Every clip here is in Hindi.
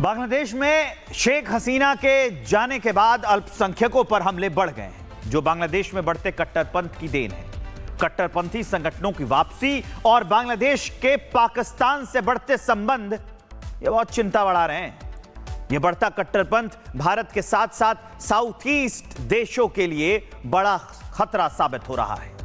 बांग्लादेश में शेख हसीना के जाने के बाद अल्पसंख्यकों पर हमले बढ़ गए हैं, जो बांग्लादेश में बढ़ते कट्टरपंथ की देन है। कट्टरपंथी संगठनों की वापसी और बांग्लादेश के पाकिस्तान से बढ़ते संबंध ये बहुत चिंता बढ़ा रहे हैं। यह बढ़ता कट्टरपंथ भारत के साथ साथ साउथ ईस्ट देशों के लिए बड़ा खतरा साबित हो रहा है।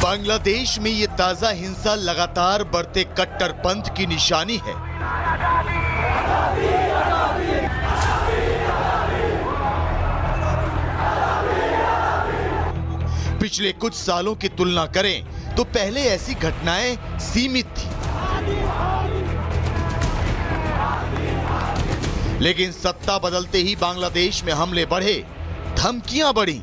बांग्लादेश में ये ताजा हिंसा लगातार बढ़ते कट्टरपंथ की निशानी है। पिछले कुछ सालों की तुलना करें तो पहले ऐसी घटनाएं सीमित थी, लेकिन सत्ता बदलते ही बांग्लादेश में हमले बढ़े, धमकियां बढ़ी,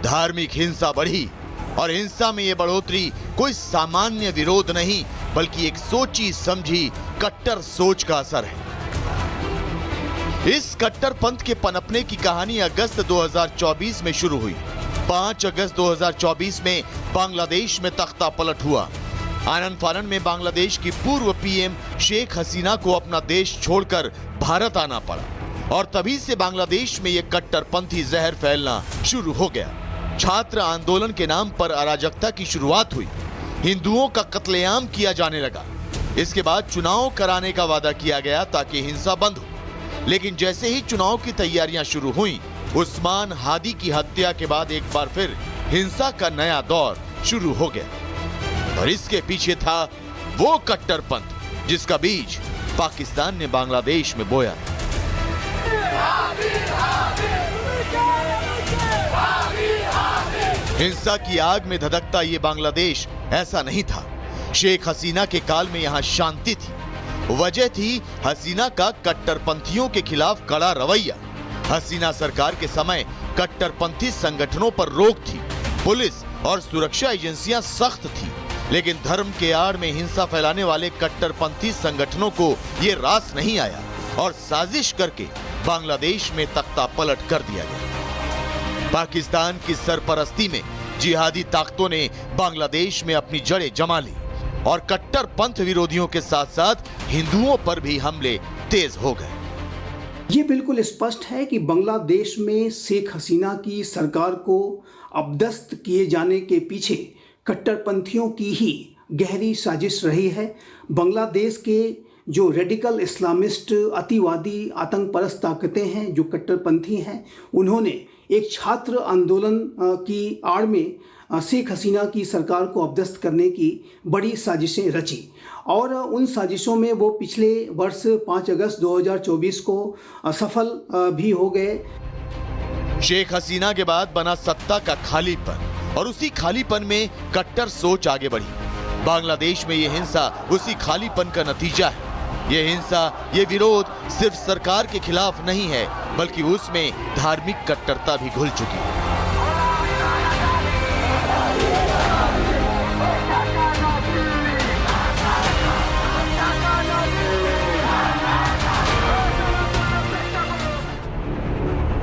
धार्मिक हिंसा बढ़ी और हिंसा में यह बढ़ोतरी कोई सामान्य विरोध नहीं बल्कि एक सोची समझी कट्टर सोच का असर है। इस कट्टरपंथ के पनपने की कहानी अगस्त 2024 में शुरू हुई। 5 अगस्त 2024 में बांग्लादेश में तख्ता पलट हुआ। आनन फानन में बांग्लादेश की पूर्व पीएम शेख हसीना को अपना देश छोड़कर भारत आना पड़ा और तभी से बांग्लादेश में यह कट्टरपंथी जहर फैलना शुरू हो गया। छात्र आंदोलन के नाम पर अराजकता की शुरुआत हुई, हिंदुओं का कत्लेआम किया जाने लगा। इसके बाद चुनाव कराने का वादा किया गया ताकि हिंसा बंद हो, लेकिन जैसे ही चुनाव की तैयारियां शुरू हुई, उस्मान हादी की हत्या के बाद एक बार फिर हिंसा का नया दौर शुरू हो गया और इसके पीछे था वो कट्टरपंथ जिसका बीज पाकिस्तान ने बांग्लादेश में बोया। हिंसा की आग में धधकता ये बांग्लादेश ऐसा नहीं था। शेख हसीना के काल में यहाँ शांति थी। वजह थी हसीना का कट्टरपंथियों के खिलाफ कड़ा रवैया। हसीना सरकार के समय कट्टरपंथी संगठनों पर रोक थी, पुलिस और सुरक्षा एजेंसियां सख्त थी, लेकिन धर्म के आड़ में हिंसा फैलाने वाले कट्टरपंथी संगठनों को ये रास नहीं आया और साजिश करके बांग्लादेश में तख्ता पलट कर दिया गया। पाकिस्तान की सरपरस्ती में जिहादी ताकतों ने बांग्लादेश में अपनी जड़ें जमा ली और कट्टरपंथ विरोधियों के साथ साथ हिंदुओं पर भी हमले तेज हो गए। ये बिल्कुल स्पष्ट है कि बांग्लादेश में शेख हसीना की सरकार को अपदस्थ किए जाने के पीछे कट्टरपंथियों की ही गहरी साजिश रही है। बांग्लादेश के जो रेडिकल इस्लामिस्ट अतिवादी आतंकपरस्त ताकतें हैं, जो कट्टरपंथी हैं, उन्होंने एक छात्र आंदोलन की आड़ में शेख हसीना की सरकार को अपदस्थ करने की बड़ी साजिशें रची और उन साजिशों में वो पिछले वर्ष 5 अगस्त 2024 को सफल भी हो गए। शेख हसीना के बाद बना सत्ता का खालीपन और उसी खालीपन में कट्टर सोच आगे बढ़ी। बांग्लादेश में ये हिंसा उसी खालीपन का नतीजा है। ये हिंसा, ये विरोध सिर्फ सरकार के खिलाफ नहीं है बल्कि उसमें धार्मिक कट्टरता भी घुल चुकी है।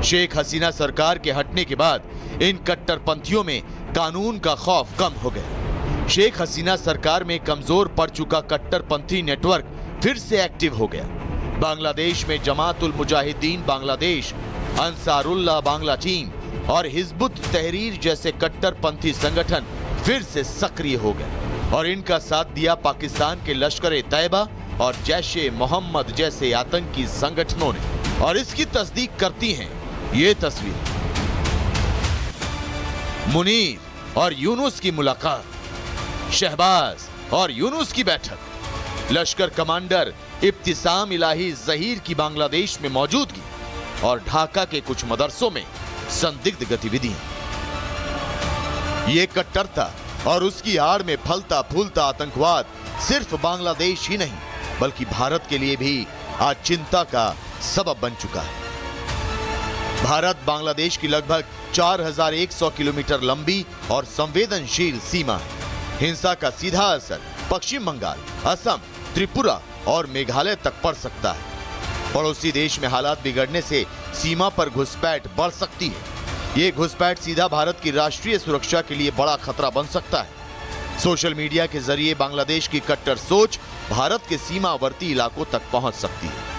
शेख हसीना सरकार के हटने के बाद इन कट्टरपंथियों में कानून का खौफ कम हो गया। शेख हसीना सरकार में कमजोर पड़ चुका कट्टरपंथी नेटवर्क फिर से एक्टिव हो गया। बांग्लादेश में जमातुल मुजाहिदीन बांग्लादेश, अंसारुल्लाह बांग्ला टीम और हिजबुत तहरीर जैसे कट्टरपंथी संगठन फिर से सक्रिय हो गए और इनका साथ दिया पाकिस्तान के लश्कर तैयबा और जैशे मोहम्मद जैसे आतंकी संगठनों ने। और इसकी तस्दीक करती हैं ये तस्वीर। मुनीर और यूनुस की मुलाकात, शहबाज और यूनुस की बैठक, लश्कर कमांडर इब्तिसाम इलाही जहीर की बांग्लादेश में मौजूदगी और ढाका के कुछ मदरसों में संदिग्ध गतिविधियां। ये कट्टरता और उसकी आड़ में फलता फूलता आतंकवाद सिर्फ बांग्लादेश ही नहीं बल्कि भारत के लिए भी आज चिंता का सबब बन चुका है। भारत बांग्लादेश की लगभग 4100 किलोमीटर लंबी और संवेदनशील सीमा है। हिंसा का सीधा असर पश्चिम बंगाल, असम, त्रिपुरा और मेघालय तक पड़ सकता है। पड़ोसी देश में हालात बिगड़ने से सीमा पर घुसपैठ बढ़ सकती है। ये घुसपैठ सीधा भारत की राष्ट्रीय सुरक्षा के लिए बड़ा खतरा बन सकता है। सोशल मीडिया के जरिए बांग्लादेश की कट्टर सोच भारत के सीमावर्ती इलाकों तक पहुंच सकती है।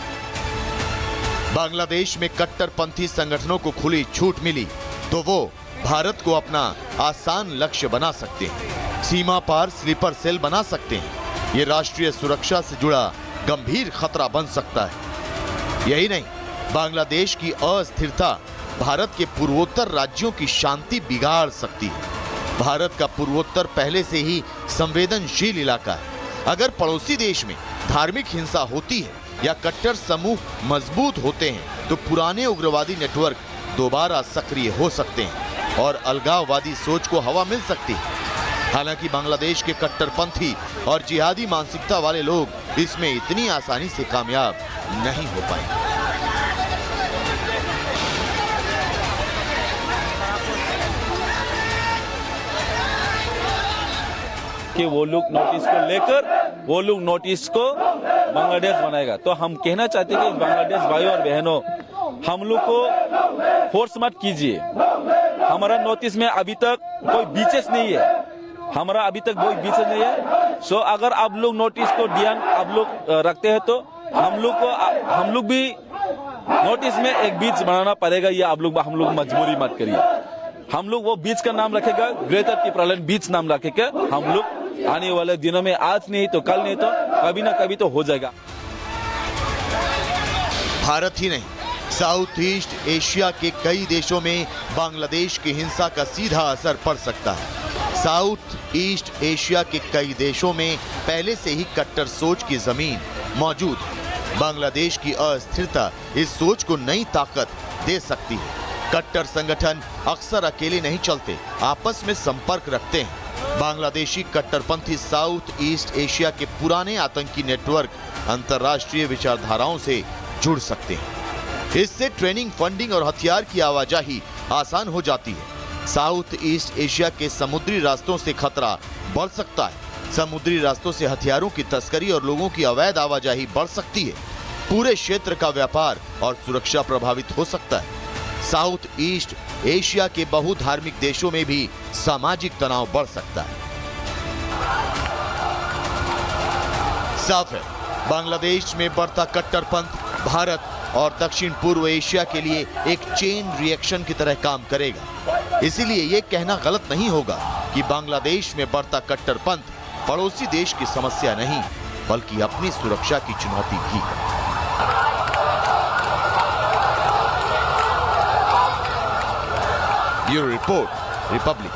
बांग्लादेश में कट्टरपंथी संगठनों को खुली छूट मिली तो वो भारत को अपना आसान लक्ष्य बना सकते हैं, सीमा पार स्लीपर सेल बना सकते हैं। ये राष्ट्रीय सुरक्षा से जुड़ा गंभीर खतरा बन सकता है। यही नहीं, बांग्लादेश की अस्थिरता भारत के पूर्वोत्तर राज्यों की शांति बिगाड़ सकती है। भारत का पूर्वोत्तर पहले से ही संवेदनशील इलाका है। अगर पड़ोसी देश में धार्मिक हिंसा होती है या कट्टर समूह मजबूत होते हैं तो पुराने उग्रवादी नेटवर्क दोबारा सक्रिय हो सकते हैं और अलगाववादी सोच को हवा मिल सकती है। हालांकि बांग्लादेश के कट्टरपंथी और जिहादी मानसिकता वाले लोग इसमें इतनी आसानी से कामयाब नहीं हो पाएंगे। कि वो लोग नोटिस को लेकर वो लोग नोटिस को बांग्लादेश बनाएगा। तो हम कहना चाहते हैं कि बांग्लादेश भाइयों और बहनों, हम लोग को फोर्स मत कीजिए। हमारा नोटिस में अभी तक कोई बीचेस नहीं है, हमारा अभी तक कोई बीचेस नहीं है। सो अगर आप लोग नोटिस को ध्यान आप लोग रखते हैं तो हम लोग भी नोटिस में एक बीच बनाना पड़ेगा। ये आप लोग हम लोग मजबूरी मत करिए। हम लोग वो बीच का नाम रखेगा ग्रेटर टिप्रालैंड बीच नाम रखेगा। हम लोग आने वाले दिनों में आज नहीं तो कल नहीं तो कभी ना कभी तो हो जाएगा। भारत ही नहीं, साउथ ईस्ट एशिया के कई देशों में बांग्लादेश की हिंसा का सीधा असर पड़ सकता है। साउथ ईस्ट एशिया के कई देशों में पहले से ही कट्टर सोच की जमीन मौजूद है। बांग्लादेश की अस्थिरता इस सोच को नई ताकत दे सकती है। कट्टर संगठन अक्सर अकेले नहीं चलते, आपस में संपर्क रखते हैं। बांग्लादेशी कट्टरपंथी साउथ ईस्ट एशिया के पुराने आतंकी नेटवर्क अंतर्राष्ट्रीय विचारधाराओं से जुड़ सकते हैं। इससे ट्रेनिंग, फंडिंग और हथियार की आवाजाही आसान हो जाती है। साउथ ईस्ट एशिया के समुद्री रास्तों से खतरा बढ़ सकता है। समुद्री रास्तों से हथियारों की तस्करी और लोगों की अवैध आवाजाही बढ़ सकती है। पूरे क्षेत्र का व्यापार और सुरक्षा प्रभावित हो सकता है। साउथ ईस्ट एशिया के बहुधार्मिक देशों में भी सामाजिक तनाव बढ़ सकता है। साफ है, बांग्लादेश में बढ़ता कट्टरपंथ भारत और दक्षिण पूर्व एशिया के लिए एक चेन रिएक्शन की तरह काम करेगा। इसीलिए यह कहना गलत नहीं होगा कि बांग्लादेश में बढ़ता कट्टरपंथ पड़ोसी देश की समस्या नहीं बल्कि अपनी सुरक्षा की चुनौती भी है। Bureau report, Republic.